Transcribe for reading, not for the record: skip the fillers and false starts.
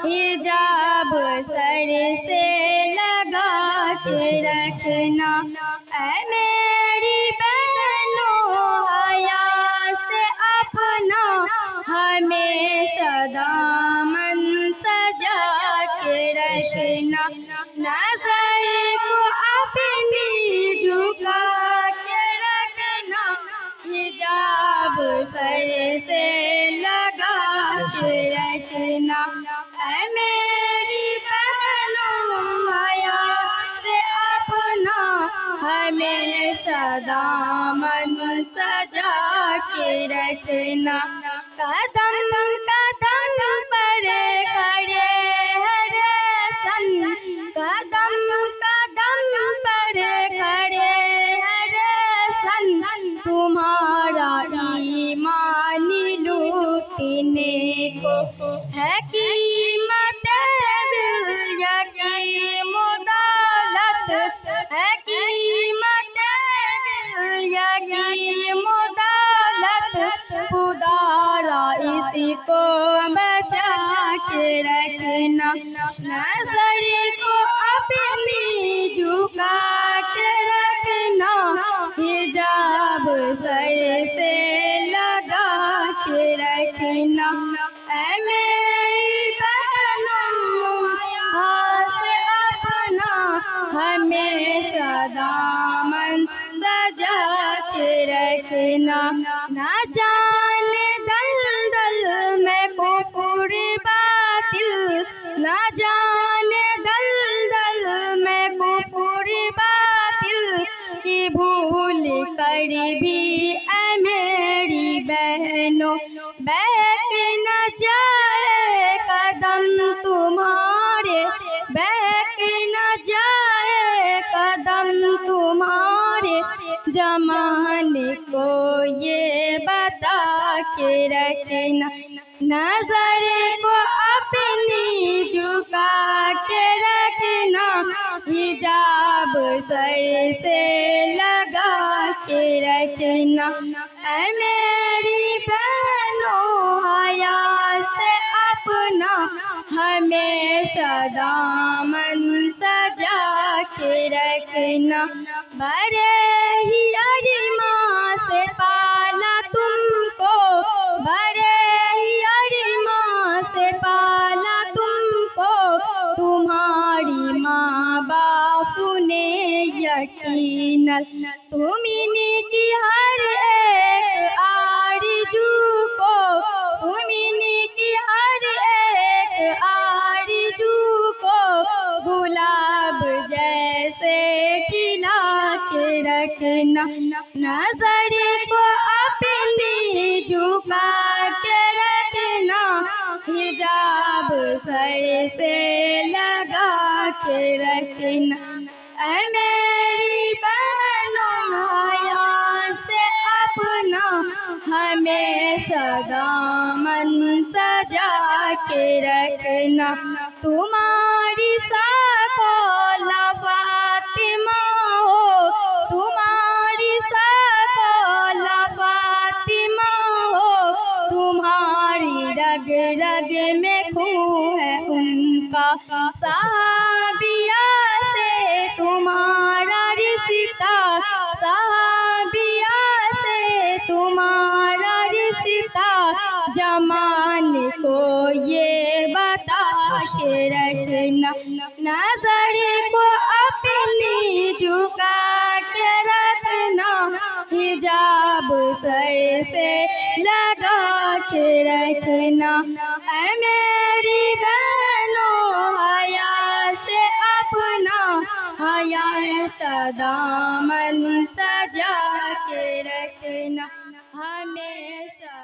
حجاب سر سے لگا کے رکھنا، اے میری بہنوں حیا سے اپنا ہمیشہ دامن سجا کے رکھنا، نظر کو اپنی جھکا کے رکھنا، حجاب سر سے لگا کے رکھنا، اے میری بہنوں حیا سے اپنا ہمیشہ دامن سجا کے رکھنا، قدم قدم پر کھڑے ہیں رسن، قدم قدم پر کھڑے ہیں رسن، تمہارا ایمان لوٹنے کو ہے قیمت بالیقین دولت، ہے قیمت بالیقین دولت، خدا را اس کو بچا کے رکھنا، نظر کو اپنی جھکا کے رکھنا، حجاب سر سے لگا کے رکھنا، اے میری بہنوں حیا سے اپنا ہمیشہ دامن سجا کے رکھنا، نہ جانے دلدل میں کفر باطل، نہ جانے دلدل میں کفر باطل کی بھول کر بھی اے میری بہنوں بہک نہ جائے قدم تمہارے، بہک نہ جائے قدم تمہارے، زمانے کو یہ بتا کے رکھنا، نظر کو اپنی جھکا کے رکھنا، حجاب سر سے لگا کے رکھنا، اے میری بہنوں حیا سے اپنا ہمیشہ دامن سجا کے رکھنا، بڑے ہی ارمان سے پالا تم کو، بڑے ہی ارمان سے پالا تم کو، تمہاری ماں باپ نے یقیناً تمہیں کی ہر ایک آرزو کو، تمہیں کی ہر ایک آرزو کو گلاب جیسے کھلا کے رکھنا، نظر کو اپنی جھکا کے رکھنا، حجاب سر سے لگا کے رکھنا، اے میری بہنوں حیا سے اپنا ہمیشہ دامن سجا کے رکھنا، تمہاری سکولہ فاطمہ ہو، تمہاری سکولہ فاطمہ ہو، تمہاری رگ رگ میں خون ہے ان کا، صحابیہ سے تمہارا رشتہ، صحابیہ سے تمہارا رشتہ، زمانے کو یہ بتا کے رکھنا، نظر کو اپنی جھکا کے رکھنا، حجاب سر سے لگا کے رکھنا، اے میری بہنوں حیا سے اپنا ہمیشہ دامن سجا کے رکھنا، ہمیشہ